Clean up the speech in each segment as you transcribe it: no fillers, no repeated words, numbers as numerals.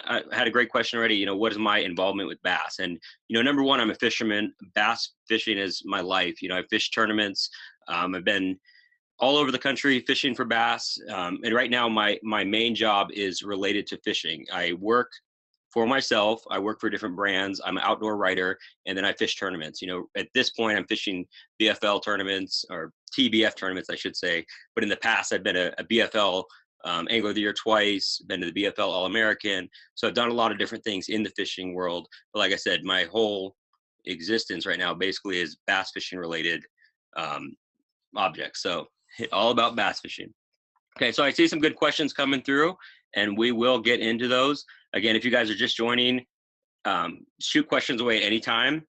I had a great question already. What is my involvement with bass? And number one, I'm a fisherman. Bass fishing is my life. I fish tournaments. I've been all over the country fishing for bass. And right now, my main job is related to fishing. I work for myself. I work for different brands. I'm an outdoor writer, and then I fish tournaments. At this point, I'm fishing BFL tournaments, or TBF tournaments, I should say. But in the past, I've been a BFL Angler of the Year twice, been to the BFL All-American. So I've done a lot of different things in the fishing world. But like I said, my whole existence right now basically is bass fishing related objects. So all about bass fishing. Okay, so I see some good questions coming through, and we will get into those. Again, if you guys are just joining, shoot questions away at any time.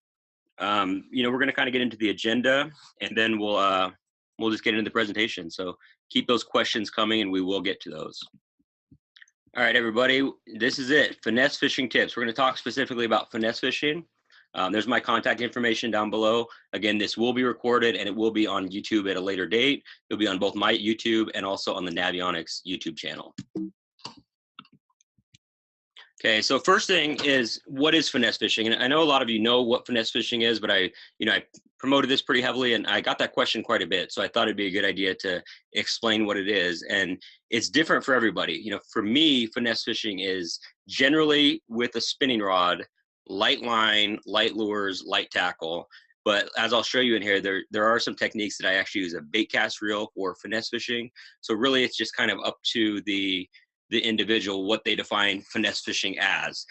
We're going to kind of get into the agenda, and then we'll just get into the presentation. So keep those questions coming, and we will get to those. All right, everybody, this is it. Finesse fishing tips. We're going to talk specifically about finesse fishing. There's my contact information down below. Again, this will be recorded, and it will be on YouTube at a later date. It'll be on both my YouTube and also on the Navionics YouTube channel. Okay, so first thing is, what is finesse fishing? And I know a lot of you know what finesse fishing is, but I promoted this pretty heavily, and I got that question quite a bit. So I thought it'd be a good idea to explain what it is. And it's different for everybody. For me, finesse fishing is generally with a spinning rod, light line, light lures, light tackle. But as I'll show you in here, there are some techniques that I actually use a bait cast reel for finesse fishing. So really, it's just kind of up to the individual what they define finesse fishing as.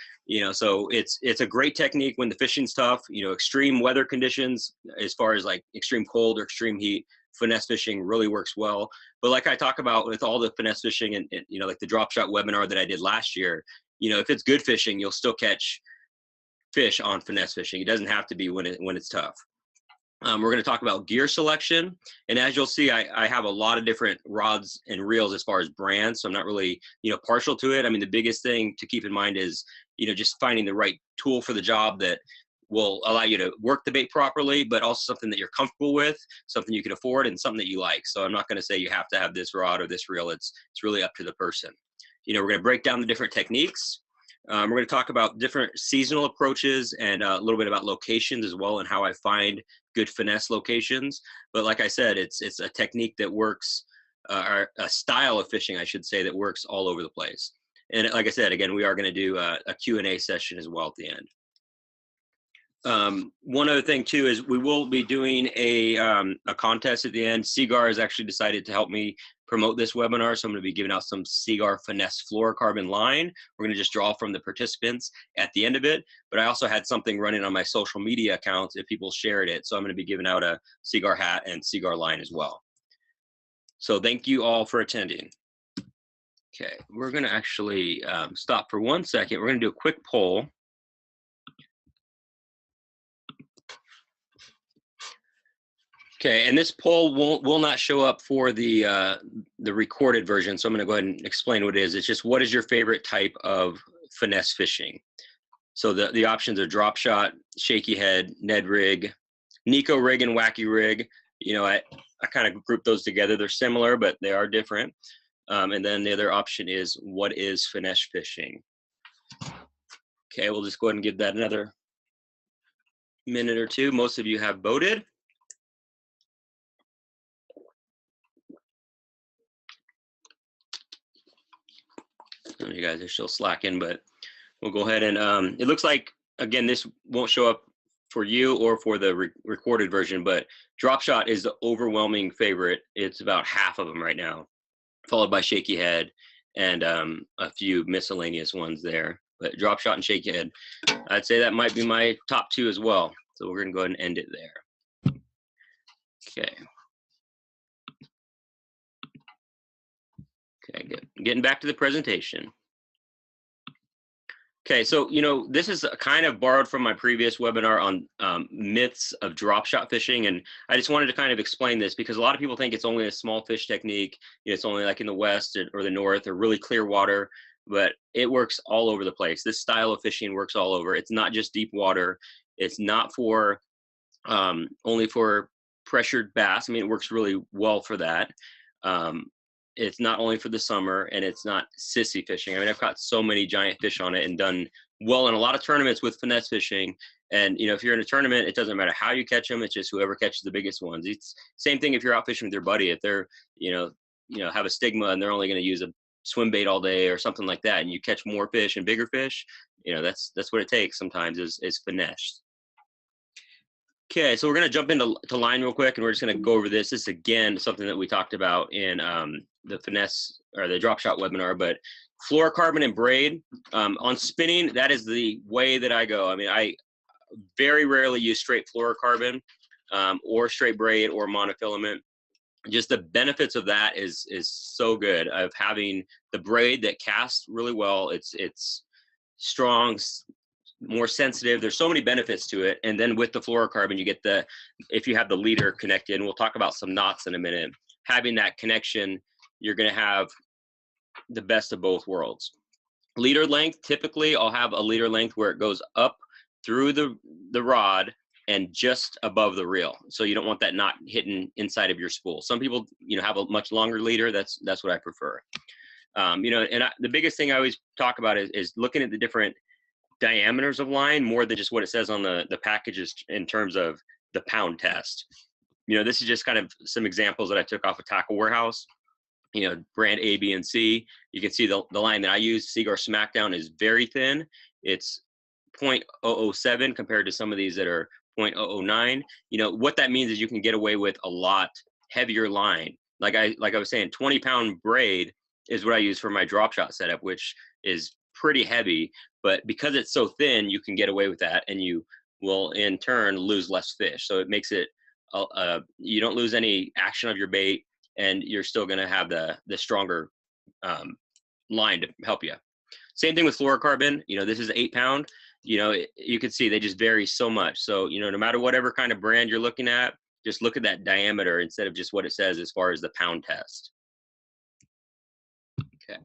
So it's a great technique when the fishing's tough. Extreme weather conditions, as far as like extreme cold or extreme heat, finesse fishing really works well. But like I talk about with all the finesse fishing and like the drop shot webinar that I did last year, if it's good fishing, you'll still catch fish on finesse fishing. It doesn't have to be when it's tough. We're going to talk about gear selection. And as you'll see, I have a lot of different rods and reels as far as brands. So I'm not really, partial to it. I mean, the biggest thing to keep in mind is, just finding the right tool for the job that will allow you to work the bait properly, but also something that you're comfortable with, something you can afford, and something that you like. So I'm not going to say you have to have this rod or this reel. It's really up to the person. We're going to break down the different techniques. We're going to talk about different seasonal approaches and a little bit about locations as well, and how I find good finesse locations. But like I said, it's a technique that works, or a style of fishing, I should say, that works all over the place. And like I said, again, we are going to do a Q&A session as well at the end. One other thing too is we will be doing a contest at the end. Seagar has actually decided to help me promote this webinar, so I'm going to be giving out some Seagar Finesse fluorocarbon line. We're going to just draw from the participants at the end of it, but I also had something running on my social media accounts if people shared it, so I'm going to be giving out a Seagar hat and Seagar line as well. So thank you all for attending. Okay, we're going to actually stop for 1 second. We're going to do a quick poll. Okay, and this poll will not show up for the recorded version, so I'm going to go ahead and explain what it is. It's just, what is your favorite type of finesse fishing? So the options are drop shot, shaky head, Ned rig, Nico rig, and wacky rig. I kind of group those together. They're similar, but they are different. And then the other option is, what is finesse fishing? Okay, we'll just go ahead and give that another minute or two. Most of you have voted. You guys are still slacking, but we'll go ahead and it looks like, again, this won't show up for you or for the recorded version, but drop shot is the overwhelming favorite. It's about half of them right now, followed by shaky head and a few miscellaneous ones there. But drop shot and shaky head, I'd say that might be my top two as well. So we're going to go ahead and end it there. Okay. Okay, good. Getting back to the presentation. Okay, so, this is kind of borrowed from my previous webinar on myths of drop shot fishing. And I just wanted to kind of explain this because a lot of people think it's only a small fish technique. It's only like in the West or the North or really clear water, but it works all over the place. This style of fishing works all over. It's not just deep water. It's not for only for pressured bass. I mean, it works really well for that. it's not only for the summer, and it's not sissy fishing. I mean, I've caught so many giant fish on it and done well in a lot of tournaments with finesse fishing. And, you know, if you're in a tournament, it doesn't matter how you catch them. It's just whoever catches the biggest ones. It's same thing if you're out fishing with your buddy. If they're, have a stigma and they're only going to use a swim bait all day or something like that, and you catch more fish and bigger fish, that's what it takes sometimes is finesse. Okay, so we're going to jump into line real quick, and we're just going to go over this. This is, again, something that we talked about in the finesse or the drop shot webinar, but fluorocarbon and braid. On spinning, that is the way that I go. I mean, I very rarely use straight fluorocarbon or straight braid or monofilament. Just the benefits of that is so good, of having the braid that casts really well. It's strong, more sensitive. There's so many benefits to it. And then with the fluorocarbon, you get if you have the leader connected, and we'll talk about some knots in a minute, having that connection, you're going to have the best of both worlds. Leader length, typically I'll have a leader length where it goes up through the rod and just above the reel. So you don't want that knot hitting inside of your spool. Some people, have a much longer leader. That's what I prefer. The biggest thing I always talk about is looking at the different diameters of line more than just what it says on the packages in terms of the pound test. This is just kind of some examples that I took off of Tackle Warehouse. Brand A, B, and C. You can see the line that I use, Seaguar Smackdown, is very thin. It's 0.007 compared to some of these that are 0.009. What that means is you can get away with a lot heavier line. Like I was saying, 20-pound braid is what I use for my drop shot setup, which is pretty heavy, but because it's so thin, you can get away with that, and you will in turn lose less fish. So it makes it, you don't lose any action of your bait, and you're still going to have the stronger line to help you. Same thing with fluorocarbon. This is 8-pound. You can see they just vary so much. So, no matter whatever kind of brand you're looking at, just look at that diameter instead of just what it says as far as the pound test. Okay.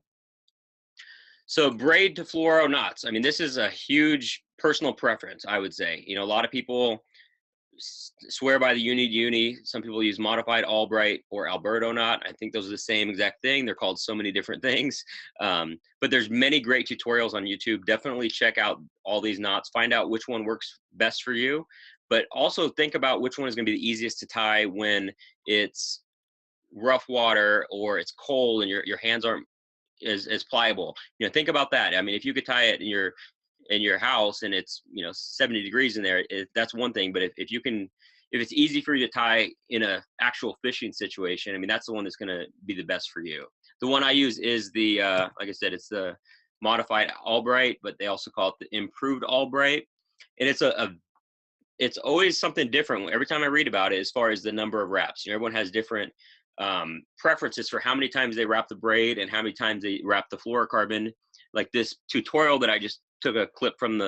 So braid to fluoro knots. I mean, this is a huge personal preference, I would say. A lot of people swear by the uni. Some people use modified Albright or Alberto knot. I think those are the same exact thing. They're called so many different things. But there's many great tutorials on YouTube. Definitely check out all these knots. Find out which one works best for you. But also think about which one is going to be the easiest to tie when it's rough water or it's cold and your hands aren't as pliable. Think about that. I mean, if you could tie it in your house and it's 70 degrees in there, that's one thing. But if it's easy for you to tie in a actual fishing situation, I mean, that's the one that's going to be the best for you. The one I use is the like I said, it's the modified Albright, but they also call it the improved Albright, and it's always something different every time I read about it as far as the number of wraps. Everyone has different preferences for how many times they wrap the braid and how many times they wrap the fluorocarbon. Like this tutorial that I just took a clip from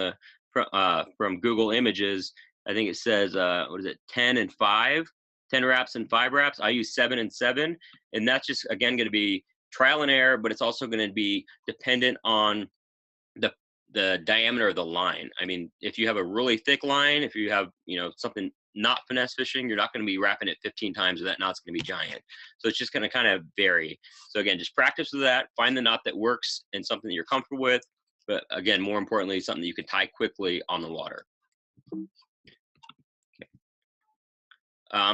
from Google Images. I think it says 10 and 5, 10 wraps and 5 wraps. I use 7 and 7, and that's just again going to be trial and error, but it's also going to be dependent on the diameter of the line. I mean, if you have a really thick line, if you have something not finesse fishing, you're not going to be wrapping it 15 times, or that knot's going to be giant. So it's just going to kind of vary. So again, just practice with that. Find the knot that works and something that you're comfortable with. But again, more importantly, something that you can tie quickly on the water. Okay.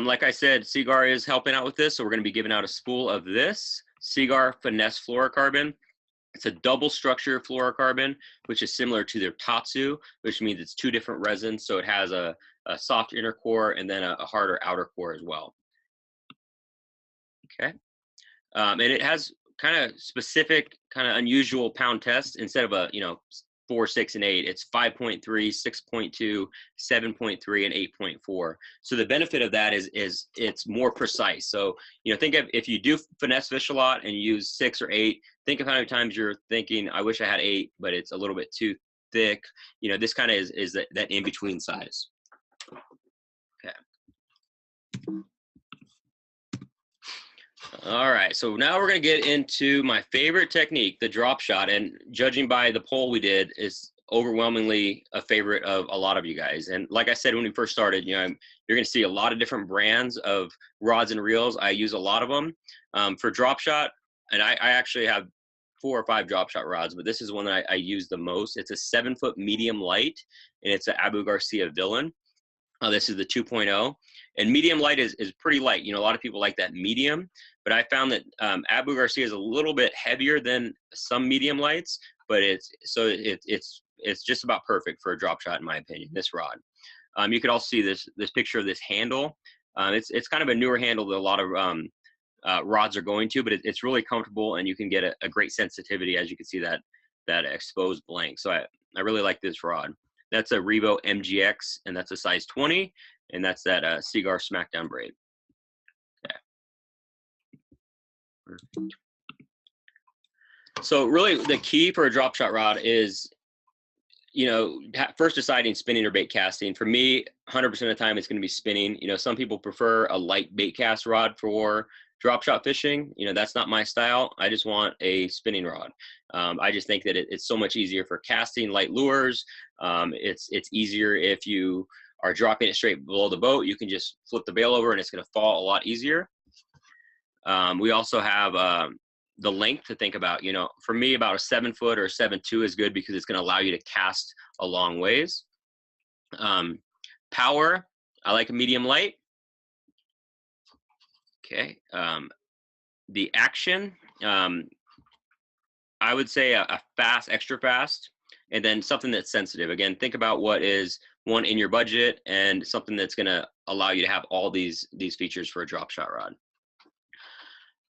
Like I said, Seaguar is helping out with this. So we're going to be giving out a spool of this Seaguar Finesse fluorocarbon. It's a double structure fluorocarbon, which is similar to their Tatsu, which means it's 2 different resins. So it has a soft inner core and then a harder outer core as well. Okay. And it has kind of specific, kind of unusual pound tests. Instead of a 4, 6, and 8, it's 5.3, 6.2, 7.3, and 8.4. So the benefit of that is it's more precise. So think of, if you do finesse fish a lot and you use 6 or 8, think of how many times you're thinking, I wish I had 8, but it's a little bit too thick. This kind of is that in between size. Okay. All right, so now we're going to get into my favorite technique, the drop shot. And judging by the poll we did, is overwhelmingly a favorite of a lot of you guys. And like I said when we first started, you're going to see a lot of different brands of rods and reels. I use a lot of them. For drop shot, and I actually have 4 or 5 drop shot rods, but this is one that I use the most. It's a 7-foot medium light, and it's an Abu Garcia Villain. This is the 2.0, and medium light is pretty light. You know, a lot of people like that medium, but I found that Abu Garcia is a little bit heavier than some medium lights, but it's just about perfect for a drop shot in my opinion. This rod. You could also see this picture of this handle. It's kind of a newer handle that a lot of rods are going to, but it's really comfortable, and you can get a great sensitivity, as you can see that exposed blank. So I really like this rod. That's a Revo MGX, and that's a size 20, and that's that Cigar Smackdown braid. Okay. So really, the key for a drop shot rod is, you know, first deciding spinning or bait casting. For me, 100% of the time, it's going to be spinning. You know, some people prefer a light bait cast rod for drop shot fishing. You know, that's not my style. I just want a spinning rod. I just think that it's so much easier for casting light lures. It's easier if you are dropping it straight below the boat. You can just flip the bail over and it's going to fall a lot easier. We also have the length to think about. You know, for me, about a 7-foot or a 7.2 is good because it's going to allow you to cast a long ways. Power, I like a medium light. Okay. The action, I would say a fast, extra fast, and then something that's sensitive. Again, think about what is one in your budget and something that's going to allow you to have all these features for a drop shot rod.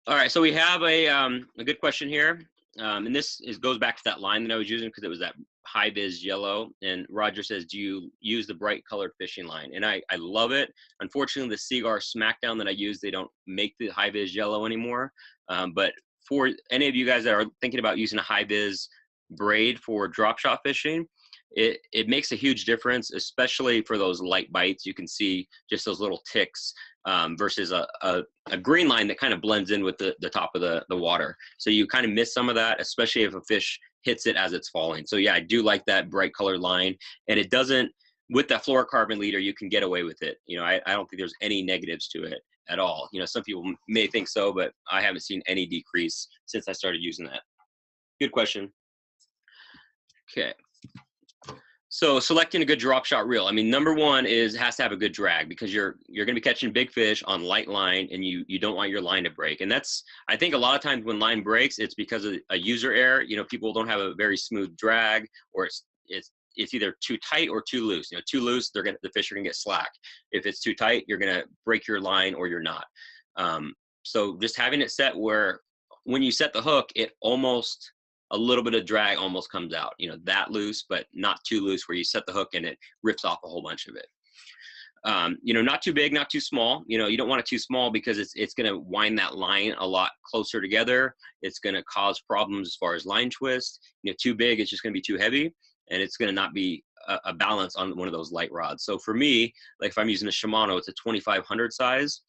All right, so we have a good question here, and this goes back to that line that I was using because it was that high vis yellow. And Roger says, do you use the bright colored fishing line? And I love it. Unfortunately, the Cigar Smackdown that I use, they don't make the high vis yellow anymore. But for any of you guys that are thinking about using a high vis braid for drop shot fishing, it makes a huge difference, especially for those light bites. You can see just those little ticks versus a green line that kind of blends in with the top of the water. So you kind of miss some of that, especially if a fish hits it as it's falling. So yeah, I do like that bright colored line, and it doesn't, with that fluorocarbon leader, you can get away with it. You know, I don't think there's any negatives to it at all. You know, some people may think so, but I haven't seen any decrease since I started using that. Good question. Okay. So selecting a good drop shot reel. I mean, number one is it has to have a good drag, because you're going to be catching big fish on light line, and you don't want your line to break. And that's, I think a lot of times when line breaks, it's because of a user error. You know, people don't have a very smooth drag, or it's either too tight or too loose. You know, too loose, the fish are going to get slack. If it's too tight, you're going to break your line, or you're not. So just having it set where when you set the hook, it almost, a little bit of drag almost comes out, you know, that loose, but not too loose where you set the hook and it rips off a whole bunch of it. You know, not too big, not too small. You know, you don't want it too small because it's going to wind that line a lot closer together. It's going to cause problems as far as line twist. You know, too big, it's just going to be too heavy, and it's going to not be a balance on one of those light rods. So for me, like if I'm using a Shimano, it's a 2500 size.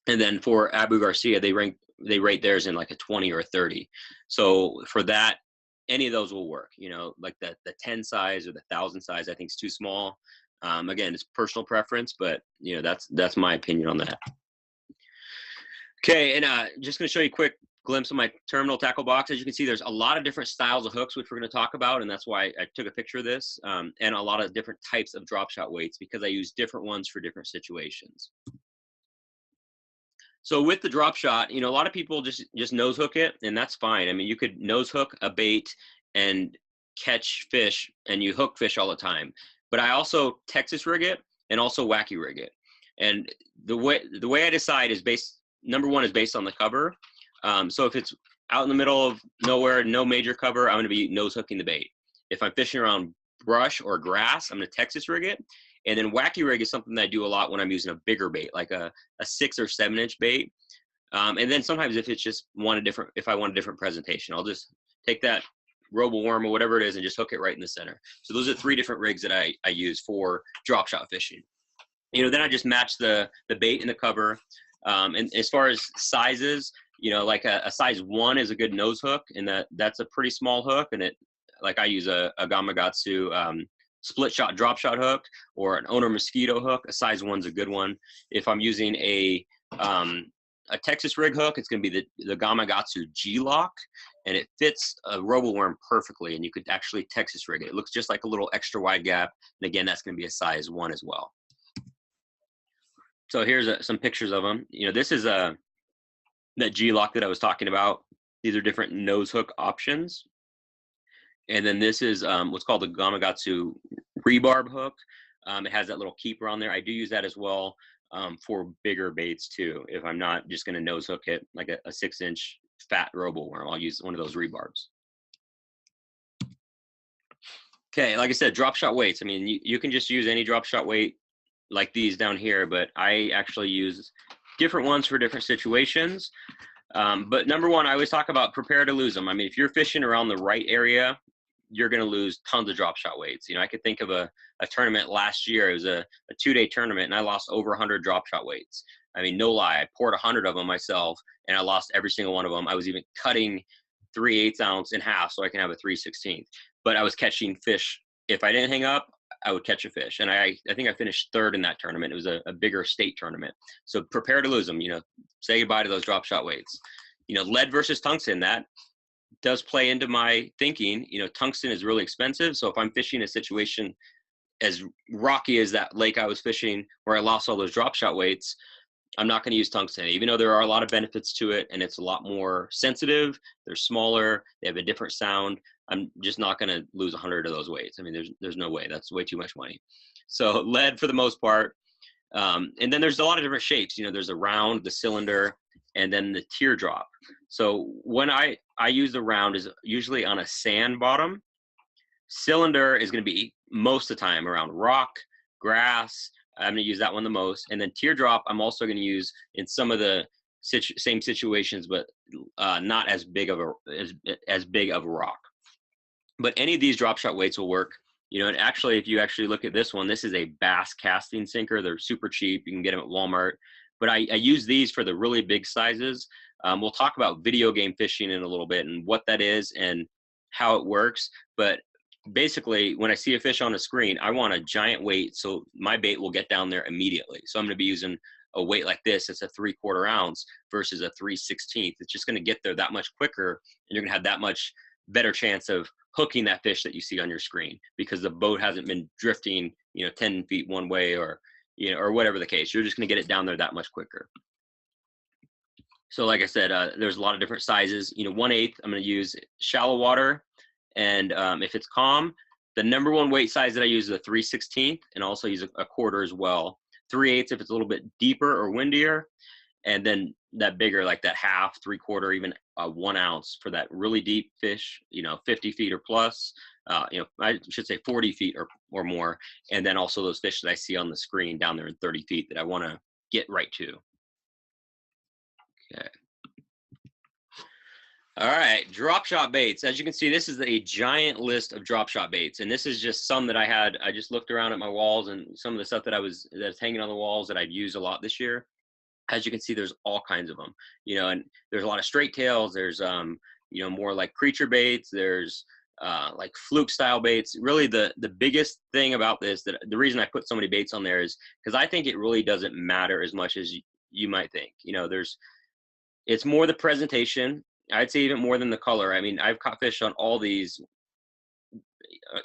And then for Abu Garcia, they rate theirs in like a 20 or a 30. So for that, any of those will work. You know, like the 10 size or the 1000 size, I think is too small. Again, it's personal preference, but you know, that's my opinion on that. Okay, and just going to show you a quick glimpse of my terminal tackle box. As you can see, there's a lot of different styles of hooks, which we're going to talk about, and that's why I took a picture of this, and a lot of different types of drop shot weights, because I use different ones for different situations. So with the drop shot, you know, a lot of people just nose hook it, and that's fine. I mean, you could nose hook a bait and catch fish, and you hook fish all the time. But I also Texas rig it and also wacky rig it. And the way I decide is number one is based on the cover. So if it's out in the middle of nowhere, no major cover, I'm going to be nose hooking the bait. If I'm fishing around brush or grass, I'm going to Texas rig it. And then wacky rig is something that I do a lot when I'm using a bigger bait, like a 6 or 7 inch bait. And then sometimes if it's just if I want a different presentation, I'll just take that RoboWorm or whatever it is and just hook it right in the center. So those are 3 different rigs that I use for drop shot fishing. You know, then I just match the bait and the cover. And as far as sizes, you know, like a size 1 is a good nose hook, and that's a pretty small hook. And like I use a Gamakatsu split shot drop shot hook, or an owner mosquito hook. A size 1's a good one. If I'm using a a Texas rig hook, it's going to be the Gamakatsu G-Lock, and it fits a roboworm perfectly, and you could actually Texas rig it. It looks just like a little extra wide gap, and again, that's going to be a size 1 as well. So here's some pictures of them. You know, this is that G-Lock that I was talking about. These are different nose hook options. And then this is what's called the Gamakatsu rebarb hook. It has that little keeper on there. I do use that as well for bigger baits too. If I'm not just going to nose hook it like a 6-inch fat roboworm, I'll use one of those rebarbs. Okay, like I said, drop shot weights. I mean, you can just use any drop shot weight like these down here, but I actually use different ones for different situations. But number one, I always talk about prepare to lose them. I mean, if you're fishing around the right area, you're going to lose tons of drop shot weights. You know, I could think of a tournament last year. It was a 2-day tournament, and I lost over 100 drop shot weights. I mean, no lie. I poured 100 of them myself, and I lost every single one of them. I was even cutting 3/8 ounce in half so I can have a 3/16. But I was catching fish. If I didn't hang up, I would catch a fish. And I think I finished 3rd in that tournament. It was a bigger state tournament. So prepare to lose them. You know, say goodbye to those drop shot weights. You know, lead versus tungsten, that does play into my thinking. You know, tungsten is really expensive. So if I'm fishing a situation as rocky as that lake I was fishing where I lost all those drop shot weights, I'm not going to use tungsten, even though there are a lot of benefits to it and it's a lot more sensitive. They're smaller. They have a different sound. I'm just not going to lose 100 of those weights. I mean, there's no way. That's way too much money. So lead for the most part. And then there's a lot of different shapes. You know, there's a round, the cylinder, and then the teardrop. So when I use the round is usually on a sand bottom. Cylinder is going to be most of the time around rock, grass. I'm going to use that one the most. And then teardrop, I'm also going to use in some of the same situations, but not as big of a rock. But any of these drop shot weights will work. You know, and actually, if you actually look at this one, this is a bass casting sinker. They're super cheap. You can get them at Walmart. But I use these for the really big sizes. We'll talk about video game fishing in a little bit and what that is and how it works. But basically, when I see a fish on the screen, I want a giant weight so my bait will get down there immediately. So I'm going to be using a weight like this. It's a 3/4 ounce versus a 3/16. It's just going to get there that much quicker, and you're going to have that much better chance of hooking that fish that you see on your screen because the boat hasn't been drifting, you know, 10 feet one way or, you know, or whatever the case. You're just going to get it down there that much quicker. So like I said, there's a lot of different sizes. You know, 1/8, I'm going to use shallow water. And if it's calm, the number one weight size that I use is a 3/16 and also use a quarter as well. 3/8 if it's a little bit deeper or windier. And then that bigger, like that half, 3/4, even 1 ounce for that really deep fish, you know, 50 feet or plus, you know, I should say 40 feet or more. And then also those fish that I see on the screen down there in 30 feet that I want to get right to. Okay. All right, drop shot baits. As you can see, this is a giant list of drop shot baits. And this is just some that I had. I just looked around at my walls and some of the stuff that's hanging on the walls that I've used a lot this year. As you can see, there's all kinds of them, you know, and there's a lot of straight tails. There's, you know, more like creature baits. There's like fluke style baits. Really the biggest thing about this, that the reason I put so many baits on there is because I think it really doesn't matter as much as you might think. You know, it's more the presentation. I'd say even more than the color. I mean, I've caught fish on all these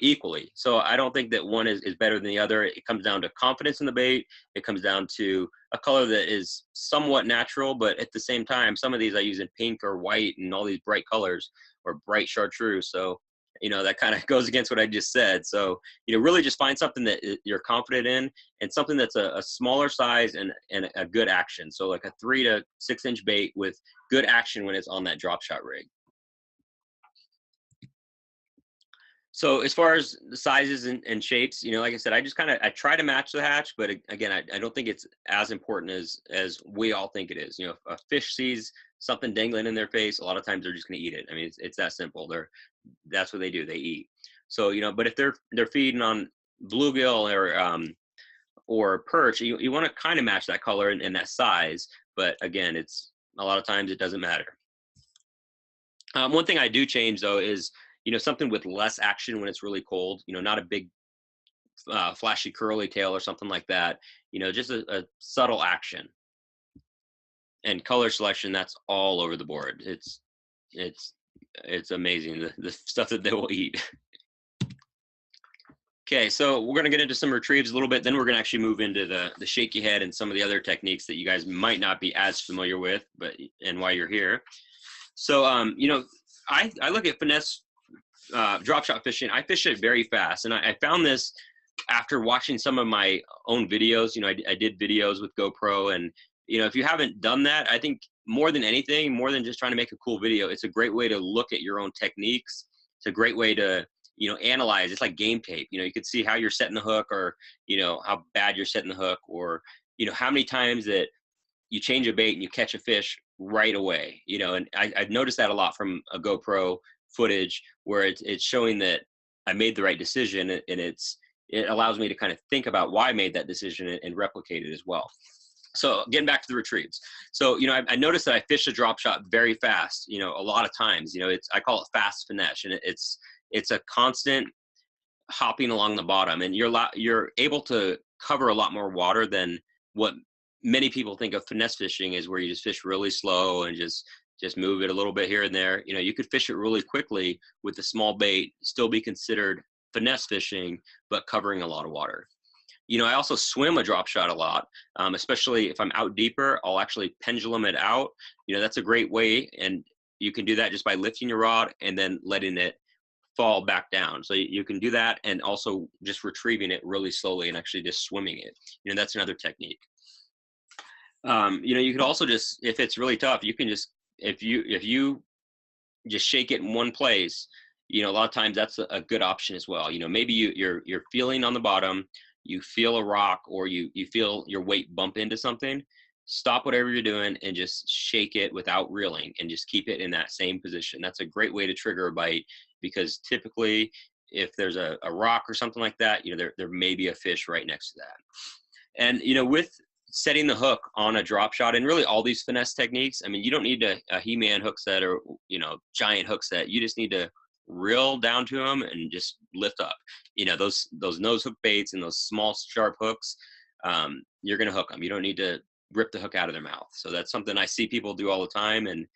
equally. So I don't think that one is better than the other. It comes down to confidence in the bait. It comes down to a color that is somewhat natural, but at the same time, some of these I use in pink or white and all these bright colors or bright chartreuse. So, you know, that kind of goes against what I just said. So, you know, really just find something that you're confident in and something that's a smaller size and a good action. So like a 3 to 6 inch bait with good action when it's on that drop shot rig. So as far as the sizes and shapes, you know, like I said, I try to match the hatch, but again, I don't think it's as important as we all think it is. You know, if a fish sees something dangling in their face, a lot of times they're just going to eat it. I mean, it's that simple. That's what they do. They eat. So, you know, but if they're feeding on bluegill or perch, you want to kind of match that color and that size. But again, it's a lot of times it doesn't matter. One thing I do change though is, you know, something with less action when it's really cold, you know, not a big flashy curly tail or something like that, you know, just a subtle action. And color selection, that's all over the board. It's it's amazing the stuff that they will eat. Okay, so we're gonna get into some retrieves a little bit. Then we're gonna actually move into the shaky head and some of the other techniques that you guys might not be as familiar with, but and why you're here. So you know, I look at finesse drop shot fishing. I fish it very fast, and I found this after watching some of my own videos. You know, I did videos with GoPro, and you know, if you haven't done that, I think more than anything, more than just trying to make a cool video, it's a great way to look at your own techniques. It's a great way to, you know, analyze. It's like game tape. You know, you could see how you're setting the hook, or you know, how bad you're setting the hook, or you know, how many times that you change a bait and you catch a fish right away. You know, and I've noticed that a lot from a GoPro footage where it's showing that I made the right decision, and it allows me to kind of think about why I made that decision and replicate it as well. So getting back to the retrieves. So, you know, I noticed that I fish a drop shot very fast, you know, a lot of times. You know, I call it fast finesse, and it's a constant hopping along the bottom, and you're able to cover a lot more water than what many people think of finesse fishing is, where you just fish really slow and just move it a little bit here and there. You know, you could fish it really quickly with a small bait, still be considered finesse fishing, but covering a lot of water. You know, I also swim a drop shot a lot, especially if I'm out deeper. I'll actually pendulum it out. You know, that's a great way, and you can do that just by lifting your rod and then letting it fall back down. So you can do that, and also just retrieving it really slowly and actually just swimming it. You know, that's another technique. You know, you could also just, if it's really tough, you can just, if you just shake it in one place, you know, a lot of times that's a good option as well. You know, maybe you're feeling on the bottom, you feel a rock, or you feel your weight bump into something. Stop whatever you're doing and just shake it without reeling, and just keep it in that same position. That's a great way to trigger a bite, because typically if there's a rock or something like that, you know, there may be a fish right next to that. And you know, with setting the hook on a drop shot, and really all these finesse techniques, I mean, you don't need a He-Man hook set, or you know, giant hook set. You just need to reel down to them and just lift up. You know, those nose hook baits and those small sharp hooks, you're gonna hook them. You don't need to rip the hook out of their mouth. So that's something I see people do all the time, and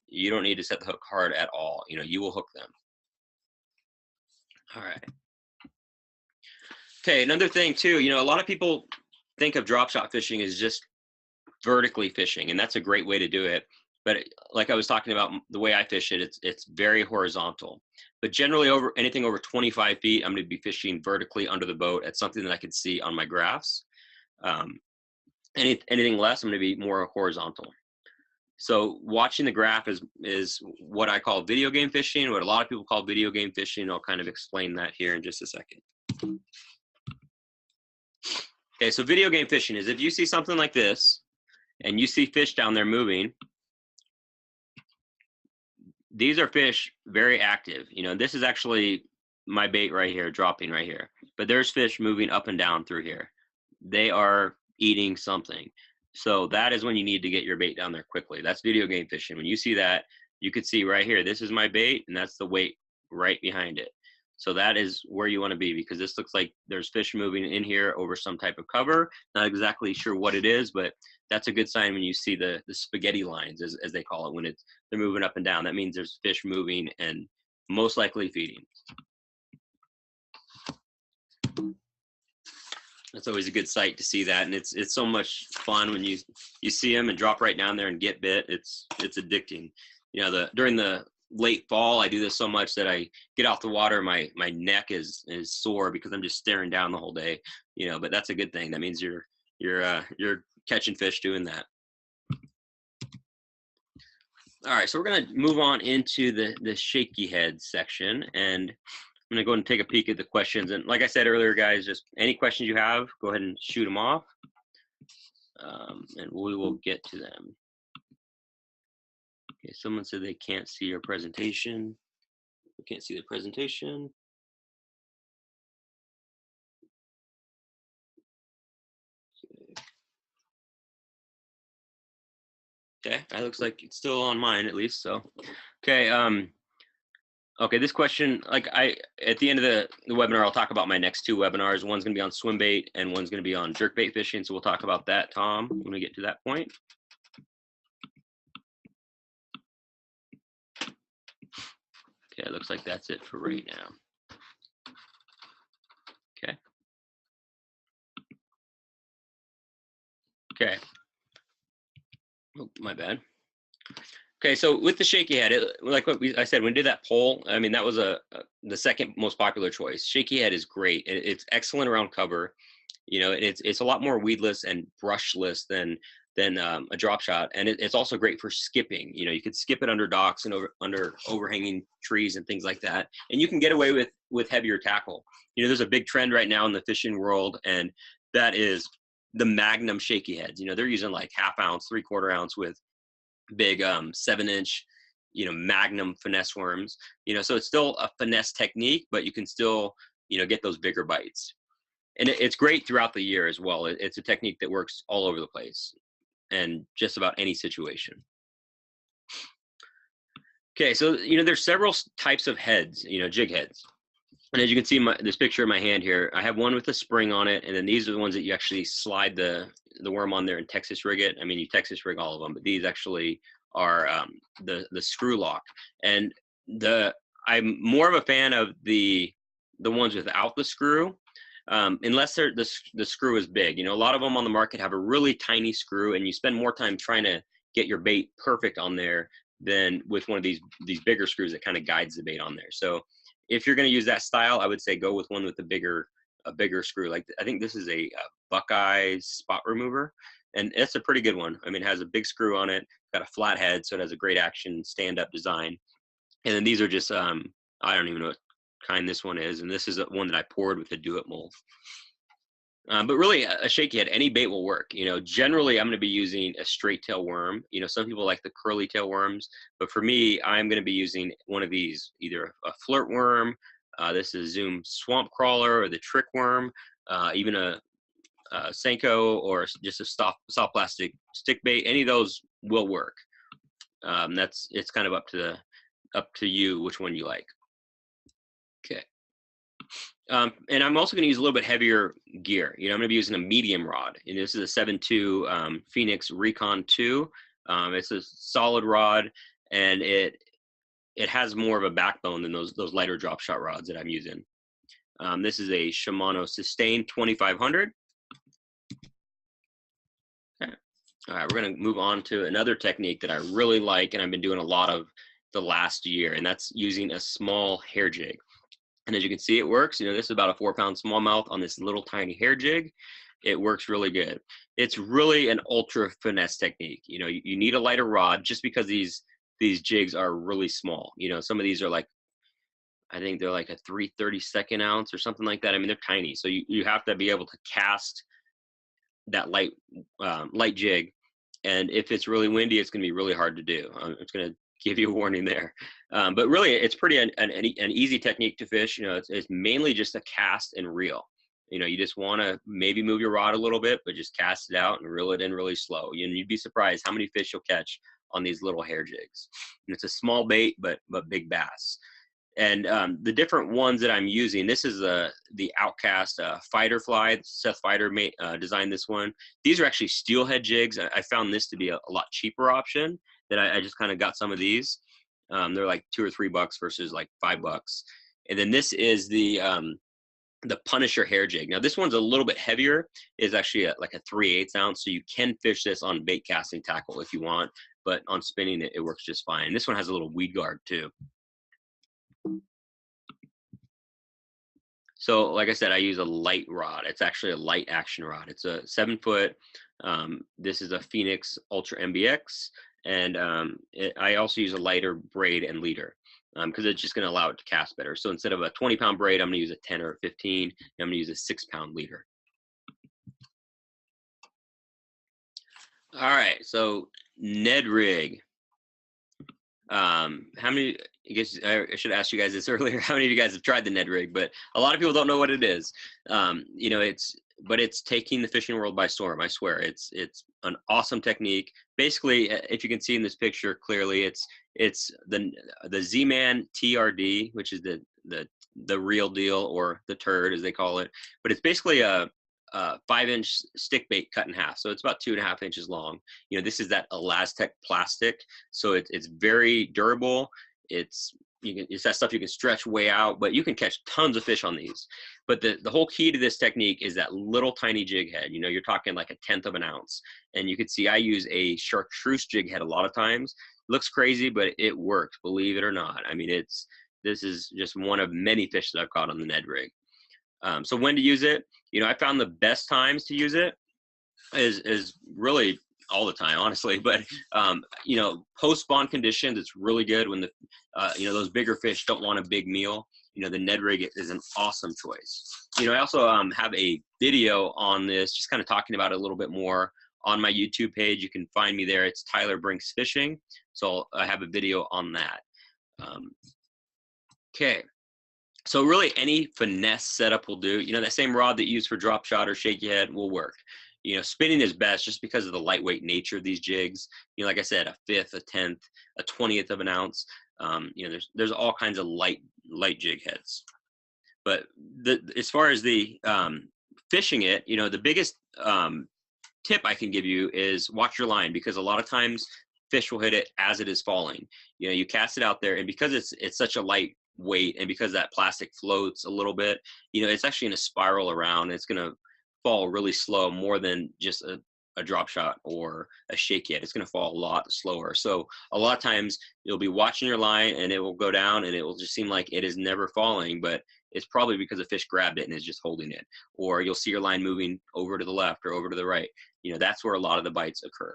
you don't need to set the hook hard at all. You know, you will hook them. All right. Okay, another thing too, you know, a lot of people think of drop shot fishing as just vertically fishing, and that's a great way to do it. But like I was talking about, the way I fish it, it's very horizontal. But generally, over anything over 25 feet, I'm going to be fishing vertically under the boat at something that I can see on my graphs. Anything less, I'm going to be more horizontal. So watching the graph is what I call video game fishing, what a lot of people call video game fishing. I'll kind of explain that here in just a second. Okay, so video game fishing is if you see something like this and you see fish down there moving, these are fish very active. You know, this is actually my bait right here, dropping right here. But there's fish moving up and down through here. They are eating something. So that is when you need to get your bait down there quickly. That's video game fishing. When you see that, you could see right here, this is my bait, and that's the weight right behind it. So that is where you want to be, because this looks like there's fish moving in here over some type of cover. Not exactly sure what it is, but that's a good sign when you see the spaghetti lines, as they call it, when they're moving up and down. That means there's fish moving and most likely feeding. That's always a good sight to see that, and it's so much fun when you see them and drop right down there and get bit. It's addicting. You know, during the late fall, I do this so much that I get off the water, my neck is sore because I'm just staring down the whole day. You know, but that's a good thing. That means you're catching fish doing that. All right, so we're gonna move on into the shaky head section, and I'm gonna go and take a peek at the questions. And like I said earlier, guys, just any questions you have, go ahead and shoot them off, and we will get to them. Okay, someone said they can't see your presentation. We can't see the presentation. Okay, that looks like it's still on mine at least. So, okay. Okay, this question, like at the end of the webinar, I'll talk about my next two webinars. One's gonna be on swim bait and one's gonna be on jerkbait fishing. So we'll talk about that, Tom, when we get to that point. Okay, it looks like that's it for right now. Okay. Okay. Oh, my bad. Okay, so with the shaky head, like I said, when we did that poll, I mean, that was the second most popular choice. Shaky head is great. It's excellent around cover. You know, it's a lot more weedless and brushless than a drop shot, and it's also great for skipping. You know, you could skip it under docks and under overhanging trees and things like that, and you can get away with heavier tackle. You know, there's a big trend right now in the fishing world, and that is the Magnum shaky heads. You know, they're using like half ounce, 3/4 ounce with big 7-inch, you know, Magnum finesse worms. You know, so it's still a finesse technique, but you can still, you know, get those bigger bites. And it's great throughout the year as well. It's a technique that works all over the place and just about any situation. Okay, so you know there's several types of heads, you know, jig heads. And as you can see this picture in my hand here, I have one with a spring on it, and then these are the ones that you actually slide the worm on there and Texas rig it. I mean, you Texas rig all of them, but these actually are the screw lock. And I'm more of a fan of the ones without the screw, unless the screw is big. You know, a lot of them on the market have a really tiny screw, and you spend more time trying to get your bait perfect on there than with one of these bigger screws that kind of guides the bait on there. So if you're going to use that style, I would say go with one with a bigger screw. Like I think this is a Buckeye spot remover, and it's a pretty good one. I mean, it has a big screw on it, got a flat head, so it has a great action stand-up design. And then these are just I don't even know what kind this one is, and this is one that I poured with a do-it mold. But really, a shaky head, any bait will work. You know, generally, I'm going to be using a straight tail worm. You know, some people like the curly tail worms, but for me, I'm going to be using one of these, either a flirt worm, this is Zoom swamp crawler, or the trick worm, even a Senko, or just a soft plastic stick bait. Any of those will work. It's kind of up to you which one you like. Okay. And I'm also going to use a little bit heavier gear. You know, I'm going to be using a medium rod, and this is a 7.2 Phoenix Recon 2. It's a solid rod, and it has more of a backbone than those lighter drop shot rods that I'm using. This is a Shimano Sustain 2500. Okay. All right, we're going to move on to another technique that I really like, and I've been doing a lot of the last year, and that's using a small hair jig. And as you can see, it works. You know, this is about a 4-pound smallmouth on this little tiny hair jig. It works really good. It's really an ultra finesse technique. You know, you need a lighter rod just because these jigs are really small. You know, some of these are like, I think they're like a 3/32 ounce or something like that. I mean, they're tiny. So you have to be able to cast that light jig. And if it's really windy, it's going to be really hard to do. It's going to give you a warning there. But really, it's pretty an easy technique to fish. You know, it's mainly just a cast and reel. You know, you just want to maybe move your rod a little bit, but just cast it out and reel it in really slow. And you'd be surprised how many fish you'll catch on these little hair jigs. And it's a small bait, but big bass. And the different ones that I'm using, this is the Outcast Fighter Fly. Seth Fighter designed this one. These are actually steelhead jigs. I found this to be a lot cheaper option. That I just kind of got some of these. They're like $2 or $3 versus like $5. And then this is the Punisher hair jig. Now this one's a little bit heavier. It's actually like a 3/8 ounce, so you can fish this on bait casting tackle if you want, but on spinning it works just fine. And this one has a little weed guard too. So like I said, I use a light rod. It's actually a light action rod. It's a 7-foot. This is a Phoenix Ultra MBX. And I also use a lighter braid and leader because it's just going to allow it to cast better. So instead of a 20-pound braid, I'm going to use a 10 or a 15. And I'm going to use a 6-pound leader. All right, so Ned rig. How many? I guess I should ask you guys this earlier. How many of you guys have tried the Ned rig? But a lot of people don't know what it is. You know, it's taking the fishing world by storm. I swear, it's an awesome technique. Basically, if you can see in this picture clearly, it's the Z-Man TRD, which is the real deal, or the turd as they call it. But it's basically a 5-inch stick bait cut in half, so it's about 2.5 inches long. You know, this is that Elastec plastic, so it's very durable. It's it's that stuff you can stretch way out, but you can catch tons of fish on these. But the whole key to this technique is that little tiny jig head. You know, you're talking like 1/10 of an ounce. And you can see I use a chartreuse jig head a lot of times. Looks crazy, but it works, believe it or not. I mean, this is just one of many fish that I've caught on the Ned rig. So when to use it, you know, I found the best times to use it is really all the time, honestly. But you know, post spawn conditions, it's really good when the you know, those bigger fish don't want a big meal. You know, the Ned rig is an awesome choice. You know, I also have a video on this, just kind of talking about it a little bit more on my YouTube page. You can find me there. It's Tyler Brinks Fishing. So I have a video on that. Okay. So really any finesse setup will do. You know, that same rod that you use for drop shot or shaky head will work. You know, spinning is best just because of the lightweight nature of these jigs. You know, like I said, 1/5, 1/10, 1/20th of an ounce. You know, there's all kinds of light jig heads. But as far as the fishing it, you know, the biggest tip I can give you is watch your line, because a lot of times fish will hit it as it is falling. You know, you cast it out there, and because it's such a light weight, and because that plastic floats a little bit, you know, it's actually going to spiral around. It's going to fall really slow, more than just a drop shot or a shake head. It's going to fall a lot slower. So a lot of times you'll be watching your line and it will go down and it will just seem like it is never falling, but it's probably because a fish grabbed it and is just holding it. Or you'll see your line moving over to the left or over to the right. You know, that's where a lot of the bites occur.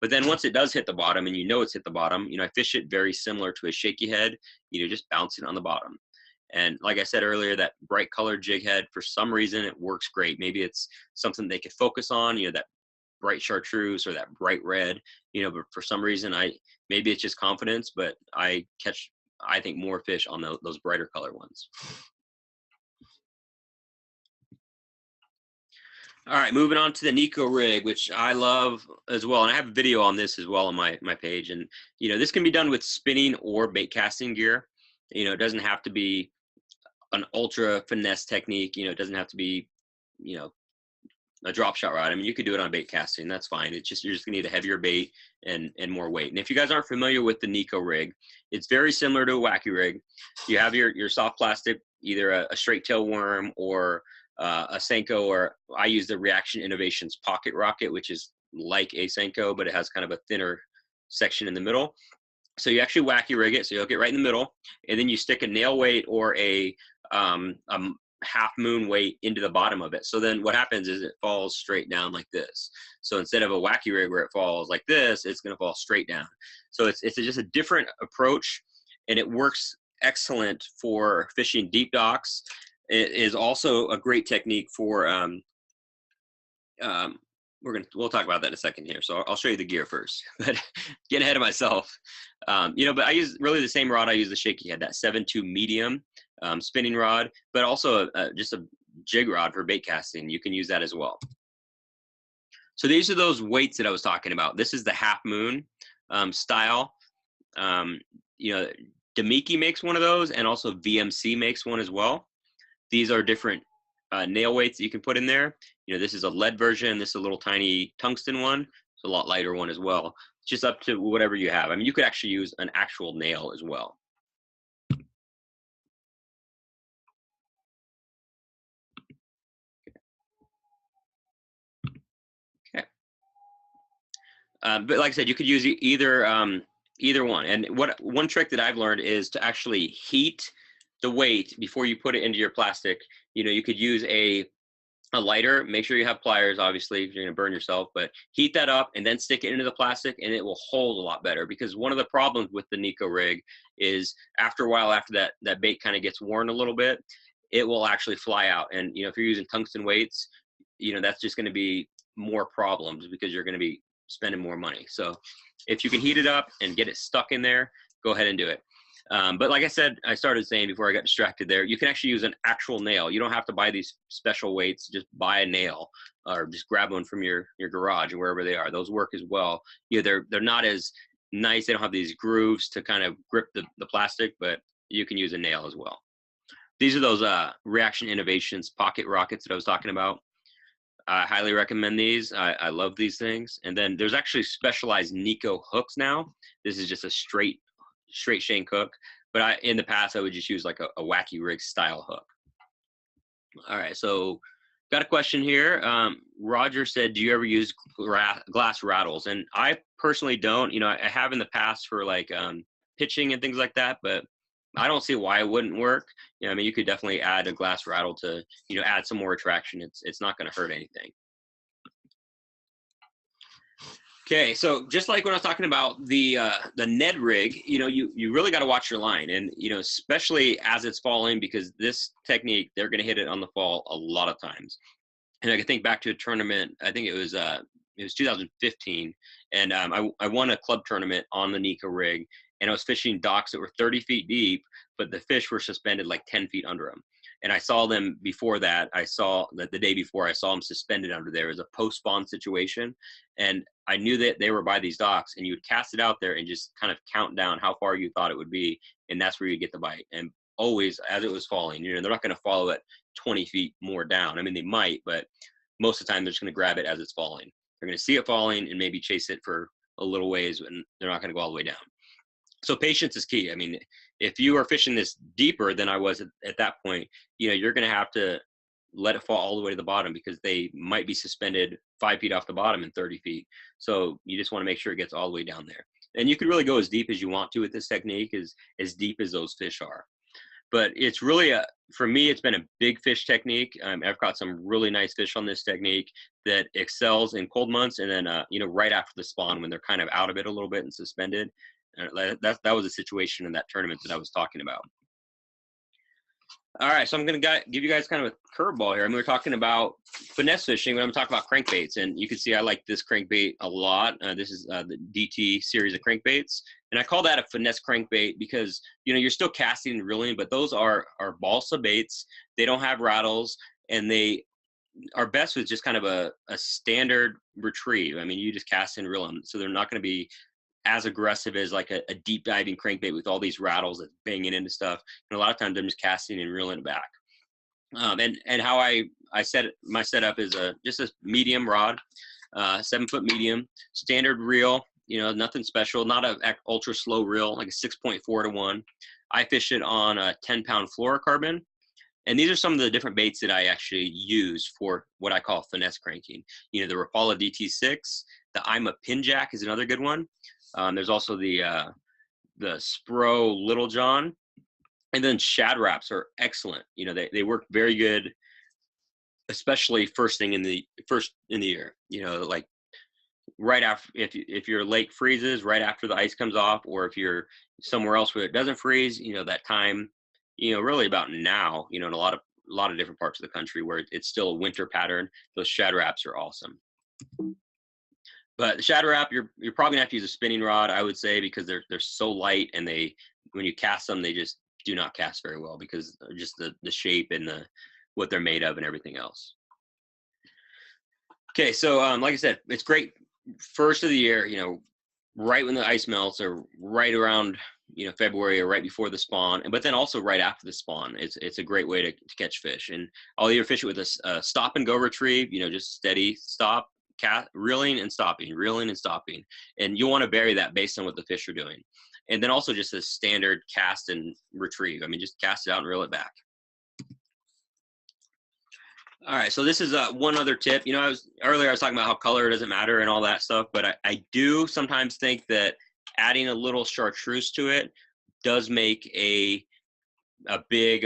But then once it does hit the bottom, and you know it's hit the bottom, you know, I fish it very similar to a shaky head, you know, just bouncing on the bottom. And like I said earlier, that bright colored jig head, for some reason, it works great. Maybe it's something they could focus on, you know, that bright chartreuse or that bright red, you know, but for some reason, maybe it's just confidence, but I catch, I think, more fish on those brighter color ones. All right, moving on to the Nico rig, which I love as well. And I have a video on this as well on my page. And, you know, this can be done with spinning or bait casting gear. You know, it doesn't have to be an ultra finesse technique. You know, it doesn't have to be, you know, a drop shot rod. I mean, you could do it on bait casting. That's fine. It's just, you're just gonna need a heavier bait and more weight. And if you guys aren't familiar with the Nico rig, it's very similar to a wacky rig. You have your soft plastic, either a straight tail worm or a Senko, or I use the Reaction Innovations Pocket Rocket, which is like a Senko, but it has kind of a thinner section in the middle. So you actually wacky rig it, so you'll get right in the middle, and then you stick a nail weight or a half moon weight into the bottom of it. So then what happens is it falls straight down like this. So instead of a wacky rig where it falls like this, it's going to fall straight down. So it's just a different approach, and it works excellent for fishing deep docks. It is also a great technique for we'll talk about that in a second here. So I'll show you the gear first, but getting ahead of myself. You know, but I use really the same rod I use the shaky head, that 7.2 medium spinning rod, but also just a jig rod for bait casting. You can use that as well. So these are those weights that I was talking about. This is the half moon style. You know, Demiki makes one of those, and also VMC makes one as well. These are different nail weights that you can put in there. You know, this is a lead version. This is a little tiny tungsten one. It's a lot lighter one as well. It's just up to whatever you have. I mean, you could actually use an actual nail as well. Okay. But like I said, you could use either one. And one trick that I've learned is to actually heat the weight before you put it into your plastic. You know, you could use a lighter. Make sure you have pliers, obviously, if you're going to burn yourself, but heat that up and then stick it into the plastic, and it will hold a lot better. Because one of the problems with the Nico rig is after a while, after that bait kind of gets worn a little bit, it will actually fly out. And, you know, if you're using tungsten weights, you know, that's just going to be more problems because you're going to be spending more money. So if you can heat it up and get it stuck in there, go ahead and do it. But like I said, I started saying before I got distracted there, you can actually use an actual nail. You don't have to buy these special weights. Just buy a nail or just grab one from your garage or wherever they are. Those work as well. Yeah, they're not as nice. They don't have these grooves to kind of grip the plastic, but you can use a nail as well. These are those Reaction Innovations Pocket Rockets that I was talking about. I highly recommend these. I love these things. And then there's actually specialized Nico hooks now. This is just a straight shank hook. But in the past, I would just use like a wacky rig style hook. All right, so got a question here. Roger said, "Do you ever use glass rattles?" And I personally don't. You know, I have in the past for like pitching and things like that, but I don't see why it wouldn't work. You know, I mean, you could definitely add a glass rattle to, you know, add some more attraction. It's not going to hurt anything. Okay, so just like when I was talking about the Ned rig, you know, you really got to watch your line, and you know, especially as it's falling, because this technique they're going to hit it on the fall a lot of times. And I can think back to a tournament. I think it was 2015, and I won a club tournament on the Nika rig, and I was fishing docks that were 30 feet deep, but the fish were suspended like 10 feet under them. And I saw them before that. I saw that the day before I saw them suspended under there as a post spawn situation, and I knew that they were by these docks. And you would cast it out there and just kind of count down how far you thought it would be, and that's where you get the bite. And always, as it was falling, you know, they're not going to follow it 20 feet more down. I mean, they might, but most of the time they're just going to grab it as it's falling. They're going to see it falling and maybe chase it for a little ways, and they're not going to go all the way down. So patience is key. I mean, if you are fishing this deeper than I was at that point, you know, you're going to have to let it fall all the way to the bottom, because they might be suspended 5 feet off the bottom and 30 feet. So you just want to make sure it gets all the way down there. And you could really go as deep as you want to with this technique, as deep as those fish are. But it's really for me, it's been a big fish technique. I've caught some really nice fish on this technique that excels in cold months, and then you know, right after the spawn when they're kind of out of it a little bit and suspended. That was a situation in that tournament that I was talking about. All right, so I'm going to give you guys kind of a curveball here. I mean, we're talking about finesse fishing, but I'm talking about crankbaits, and you can see I like this crankbait a lot. This is the DT series of crankbaits, and I call that a finesse crankbait because, you know, you're still casting and reeling, but those are balsa baits. They don't have rattles, and they are best with just kind of a standard retrieve. I mean, you just cast and reel them, so they're not going to be as aggressive as like a deep diving crankbait with all these rattles that's banging into stuff. And a lot of times I'm just casting and reeling it back. And how I set it, my setup is just a medium rod, 7 foot medium, standard reel, you know, nothing special, not an ultra slow reel, like a 6.4 to 1. I fish it on a 10-pound fluorocarbon. And these are some of the different baits that I actually use for what I call finesse cranking. You know, the Rapala DT6, the I'm a Pin Jack is another good one. There's also the Spro Little John, and then Shad Wraps are excellent. You know, they work very good, especially first thing in the year. You know, like right after, if your lake freezes, right after the ice comes off, or if you're somewhere else where it doesn't freeze, you know, that time, you know, really about now, you know, in a lot of different parts of the country where it's still a winter pattern, those Shad Wraps are awesome. But the Shad Wrap, you're probably gonna have to use a spinning rod, I would say, because they're so light, and when you cast them, they just do not cast very well because of just the shape and what they're made of and everything else. Okay, so like I said, it's great first of the year, you know, right when the ice melts, or right around, you know, February, or right before the spawn, but then also right after the spawn. It's a great way to catch fish. And I'll either fish it with a stop and go retrieve, you know, just steady stop, reeling and stopping, and you'll want to vary that based on what the fish are doing. And then also just a standard cast and retrieve. I mean, just cast it out and reel it back. All right, so this is one other tip. You know, earlier I was talking about how color doesn't matter and all that stuff, but I do sometimes think that adding a little chartreuse to it does make a big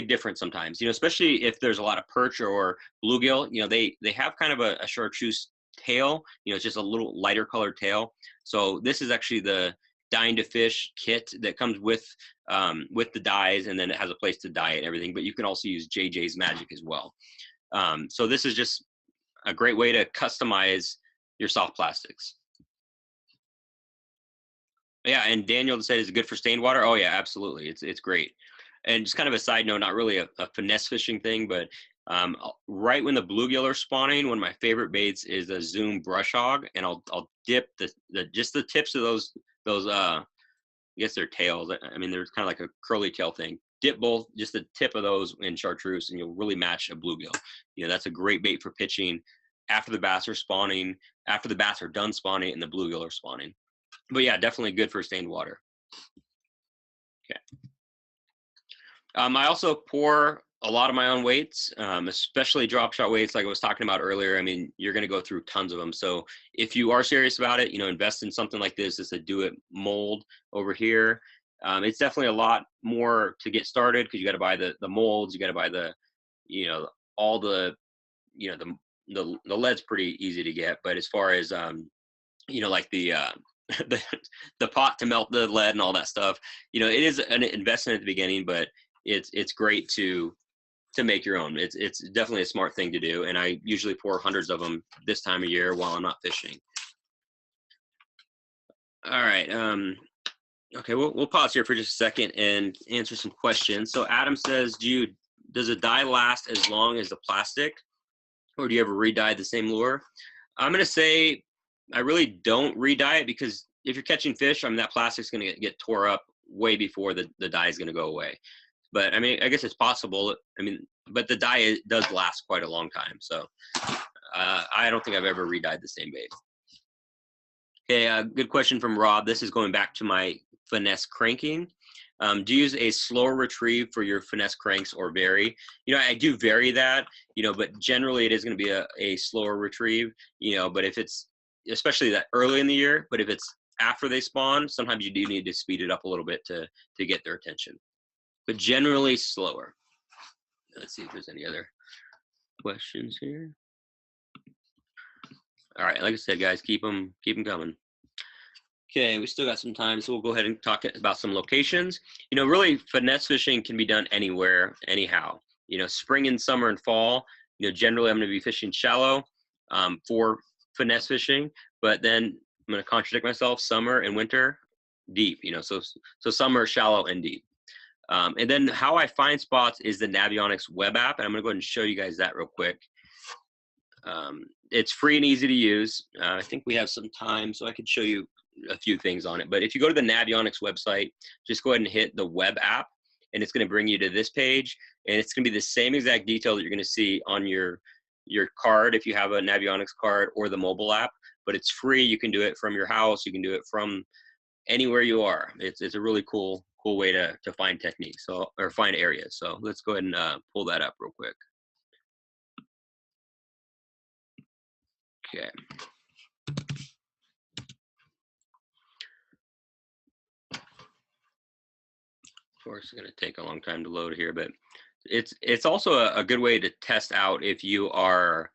difference sometimes, you know, especially if there's a lot of perch or bluegill. You know, they have kind of a chartreuse tail, you know, it's just a little lighter colored tail. So this is actually the Dying to Fish kit that comes with the dyes, and then it has a place to dye it and everything, but you can also use JJ's Magic as well. So this is just a great way to customize your soft plastics. Yeah, and Daniel said, is it good for stained water? Oh yeah, absolutely. It's great. And just kind of a side note, not really a finesse fishing thing, but right when the bluegill are spawning, one of my favorite baits is a Zoom brush hog, and I'll dip just the tips of those I guess they're tails. I mean, they're kind of like a curly tail thing. Dip both, just the tip of those in chartreuse, and you'll really match a bluegill. You know, that's a great bait for pitching after the bass are spawning, after the bass are done spawning and the bluegill are spawning. But yeah, definitely good for stained water. Okay. I also pour a lot of my own weights, especially drop shot weights like I was talking about earlier. I mean, you're going to go through tons of them. So if you are serious about it, invest in something like this. It's a do it mold over here. It's definitely a lot more to get started because you got to buy the molds. You got to buy the, all the, the lead's pretty easy to get. But as far as, like the, the pot to melt the lead and all that stuff, it is an investment at the beginning, but it's great to make your own. It's definitely a smart thing to do. And I usually pour hundreds of them this time of year while I'm not fishing. All right. Okay, we'll pause here for just a second and answer some questions. So Adam says, does a dye last as long as the plastic, or do you ever re-dye the same lure? I'm going to say I really don't re-dye it, because if you're catching fish, I mean, that plastic's going to get tore up way before the dye is going to go away. But I mean, I guess it's possible. I mean, but the dye does last quite a long time. So I don't think I've ever re-dyed the same bait. Okay, good question from Rob. This is going back to my finesse cranking. Do you use a slower retrieve for your finesse cranks or vary? I do vary that, but generally it is going to be a slower retrieve, but if it's, especially that early in the year, but if it's after they spawn, sometimes you do need to speed it up a little bit to get their attention, but generally slower. Let's see if there's any other questions here. All right, like I said, guys, keep them coming. Okay, we still got some time, so we'll go ahead and talk about some locations. Really, finesse fishing can be done anywhere, anyhow. Spring and summer and fall, generally I'm going to be fishing shallow for finesse fishing, but then I'm going to contradict myself, summer and winter, deep, so summer, shallow, and deep. And then how I find spots is the Navionics web app, and I'm going to go ahead and show you guys that real quick. It's free and easy to use. I think we have some time, so I could show you a few things on it. But if you go to the Navionics website, just go ahead and hit the web app, and it's going to bring you to this page, and it's going to be the same exact detail that you're going to see on your card if you have a Navionics card or the mobile app. But it's free. You can do it from your house. You can do it from anywhere you are. It's a really cool way to find techniques, or find areas. So let's go ahead and pull that up real quick. Okay. Of course, it's going to take a long time to load here, but it's also a good way to test out if you are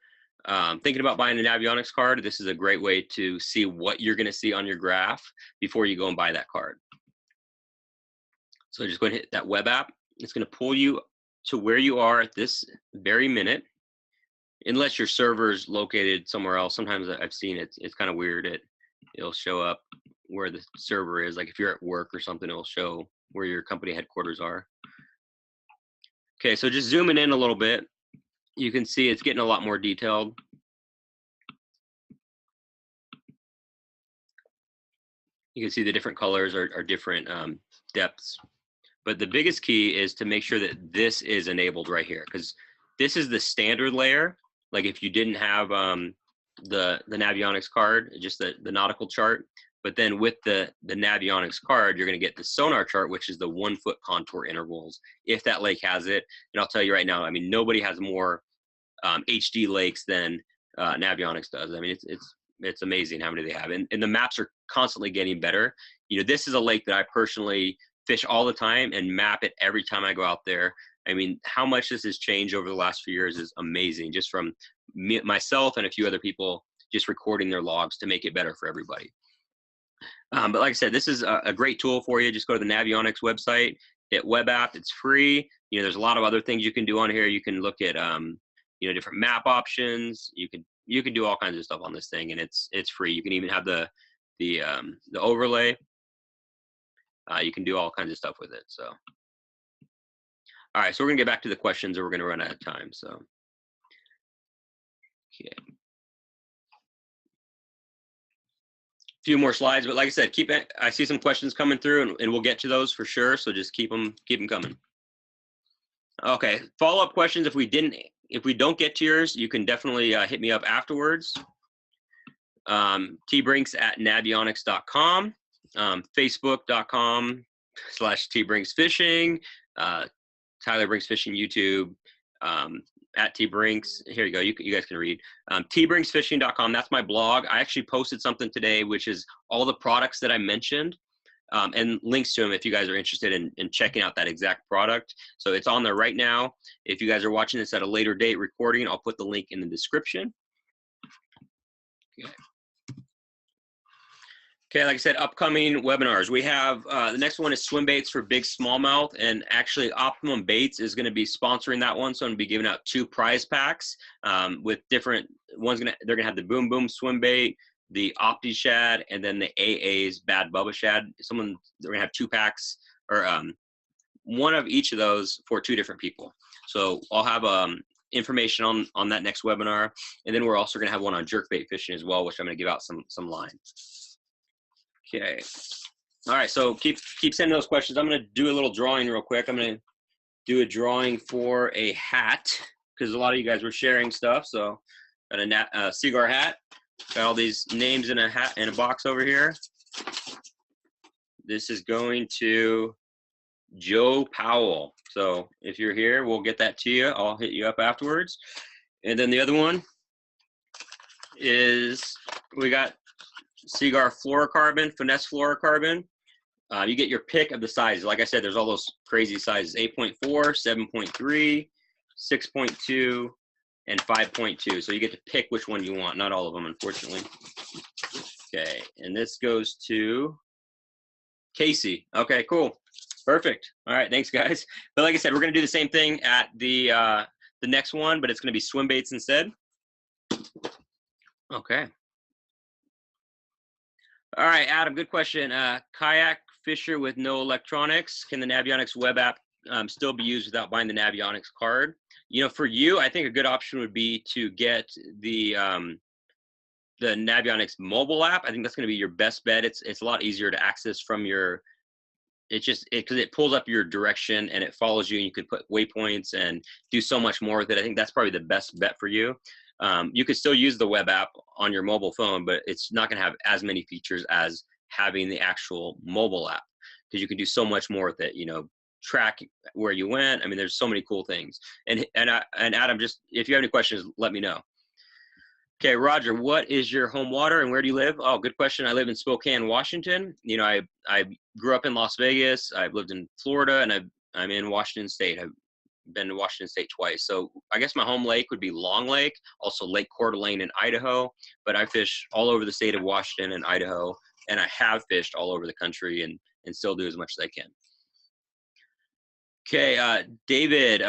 thinking about buying a Navionics card. This is a great way to see what you're going to see on your graph before you go and buy that card. So just go ahead and hit that web app. It's going to pull you to where you are at this very minute, unless your server is located somewhere else. Sometimes I've seen it's kind of weird. It'll show up where the server is. Like if you're at work or something, it'll show where your company headquarters are. Okay, so just zooming in a little bit, you can see it's getting a lot more detailed. You can see the different colors are different depths. But the biggest key is to make sure that this is enabled right here, because this is the standard layer. Like if you didn't have the Navionics card, just the nautical chart, but then with the Navionics card, you're going to get the sonar chart, which is the 1 foot contour intervals, if that lake has it. And I'll tell you right now, I mean, nobody has more HD lakes than Navionics does. I mean, it's amazing how many they have. And the maps are constantly getting better. This is a lake that I personally fish all the time and map it every time I go out there. I mean, how much this has changed over the last few years is amazing, just from myself and a few other people just recording their logs to make it better for everybody. But like I said, this is a great tool for you. Just go to the Navionics website, hit web app. It's free. There's a lot of other things you can do on here. You can look at different map options. You can do all kinds of stuff on this thing, and it's free. You can even have the overlay. You can do all kinds of stuff with it. So, all right. So we're gonna get back to the questions, or we're gonna run out of time. So, okay. Few more slides, but like I said, I see some questions coming through, and we'll get to those for sure. So just keep them coming. Okay, follow-up questions. If we don't get to yours, you can definitely hit me up afterwards. tbrinks@navionics.com, facebook.com, slash T Brings Fishing, Tyler Brings Fishing YouTube, at T Brinks. Here you go. You guys can read. tbringsfishing.com. That's my blog. I actually posted something today, which is all the products that I mentioned, and links to them if you guys are interested in checking out that exact product. So it's on there right now. If you guys are watching this at a later date recording, I'll put the link in the description. Okay. Okay, like I said, upcoming webinars. We have, the next one is swim baits for big smallmouth, and actually Optimum Baits is gonna be sponsoring that one, so I'm gonna be giving out 2 prize packs with different, they're gonna have the Boom Boom swim bait, the Opti Shad, and then the AA's Bad Bubba Shad. They're gonna have 2 packs, or one of each of those for 2 different people. So I'll have information on that next webinar, and then we're also gonna have one on jerkbait fishing as well, which I'm gonna give out some line. Okay. All right. So keep sending those questions. I'm going to do a little drawing real quick. I'm going to do a drawing for a hat because a lot of you guys were sharing stuff. So got a cigar hat. Got all these names in a hat in a box over here. This is going to Joe Powell. So if you're here, we'll get that to you. I'll hit you up afterwards. And then the other one is we got Cigar fluorocarbon, Finesse fluorocarbon. You get your pick of the sizes. Like I said, there's all those crazy sizes: 8.4, 7.3, 6.2, and 5.2. So you get to pick which one you want. Not all of them, unfortunately. Okay, and this goes to Casey. Okay, cool, perfect. All right, thanks, guys. But like I said, we're gonna do the same thing at the next one, but it's gonna be swim baits instead. Okay. All right, Adam, good question. Kayak fisher with no electronics. Can the Navionics web app still be used without buying the Navionics card? You know, for you, I think a good option would be to get the Navionics mobile app. I think that's going to be your best bet. It's a lot easier to access from your. Because it pulls up your direction and it follows you, and you could put waypoints and do so much more with it. I think that's probably the best bet for you. You could still use the web app on your mobile phone, but it's not going to have as many features as having the actual mobile app, because you can do so much more with it. You know, track where you went. I mean, there's so many cool things. And Adam, just if you have any questions, let me know. Okay, Roger, what is your home water and where do you live? Oh, good question. I live in Spokane, Washington. You know, I grew up in Las Vegas. I've lived in Florida, and I'm in Washington State. I've been to Washington State twice. So I guess my home lake would be Long Lake, also Lake Coeur d'Alene in Idaho. But I fish all over the state of Washington and Idaho, and I have fished all over the country and still do as much as I can. Okay, David,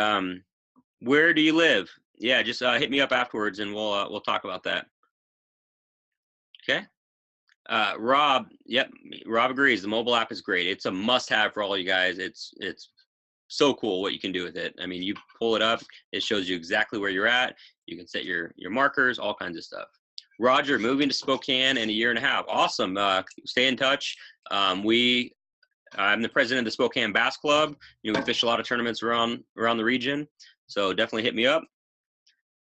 where do you live? Yeah, just hit me up afterwards and we'll talk about that. Okay. Rob, yep, Rob agrees. The mobile app is great. It's a must-have for all you guys. It's so cool what you can do with it. I mean, you pull it up, it shows you exactly where you're at. You can set your markers, all kinds of stuff. Roger, moving to Spokane in a year and a half. Awesome. Stay in touch. I'm the president of the Spokane Bass Club. You know, we fish a lot of tournaments around the region, so definitely hit me up.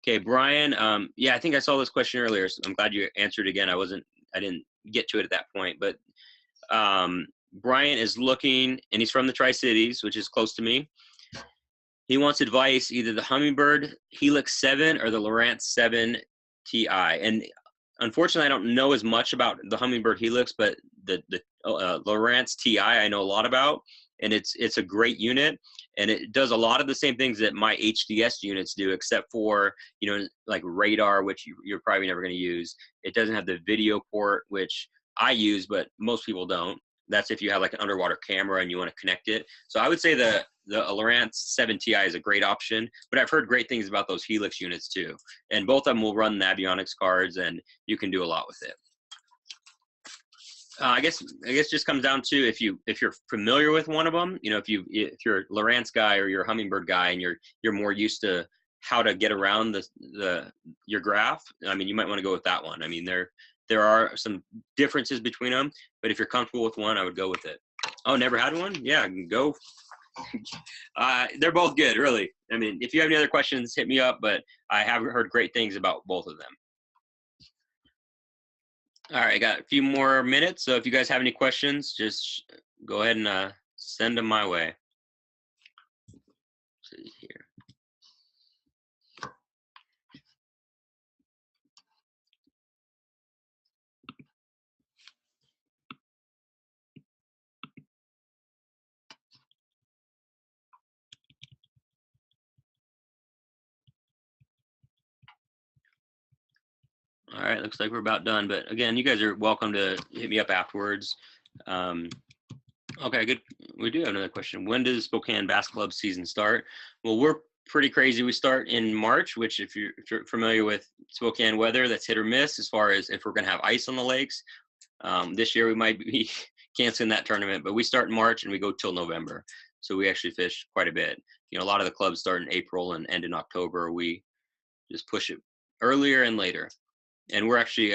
Okay, Brian. Yeah, I think I saw this question earlier, so I'm glad you answered again. I didn't get to it at that point, but Brian is looking, and he's from the Tri-Cities, which is close to me. He wants advice, either the Humminbird Helix 7 or the Lowrance 7 Ti. And unfortunately, I don't know as much about the Humminbird Helix, but the Lowrance Ti I know a lot about, and it's a great unit, and it does a lot of the same things that my HDS units do, except for, you know, like radar, which you're probably never going to use. It doesn't have the video port, which I use, but most people don't. That's if you have like an underwater camera and you want to connect it. So I would say the Lowrance 7 Ti is a great option, but I've heard great things about those Helix units too. And both of them will run Navionics cards, and you can do a lot with it. I guess just comes down to if you're familiar with one of them. You know, if you're a Lowrance guy or you're a Humminbird guy, and you're more used to how to get around your graph, I mean, you might want to go with that one. I mean, there are some differences between them, but if you're comfortable with one, I would go with it. Oh, never had one? Yeah, go. They're both good, really. I mean, if you have any other questions, hit me up, but I have heard great things about both of them. All right, I got a few more minutes, so if you guys have any questions, just go ahead and Send them my way. Let's see here. All right, looks like we're about done. But again, you guys are welcome to hit me up afterwards. Okay, good. We do have another question. When does Spokane Basketball Club season start? Well, we're pretty crazy. We start in March, which if you're familiar with Spokane weather, that's hit or miss as far as if we're going to have ice on the lakes. This year we might be canceling that tournament, but we start in March and we go till November. So we actually fish quite a bit. You know, a lot of the clubs start in April and end in October. We just push it earlier and later. And we're actually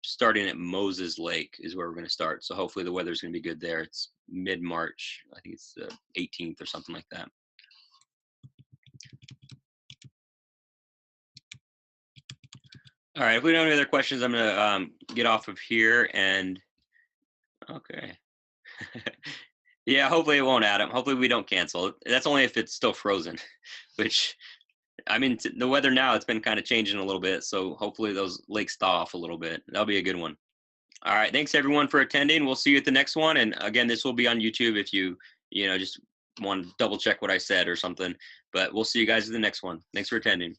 starting at Moses Lake is where we're going to start. So hopefully the weather's going to be good there. It's mid-March. I think it's the 18th or something like that. All right. If we don't have any other questions, I'm going to get off of here. And okay. Yeah, hopefully it won't, Adam. Hopefully we don't cancel. That's only if it's still frozen, which, I mean, the weather now, it's been kind of changing a little bit. So hopefully those lakes thaw off a little bit. That'll be a good one. All right. Thanks, everyone, for attending. We'll see you at the next one. And again, this will be on YouTube if you just want to double check what I said or something. But we'll see you guys at the next one. Thanks for attending.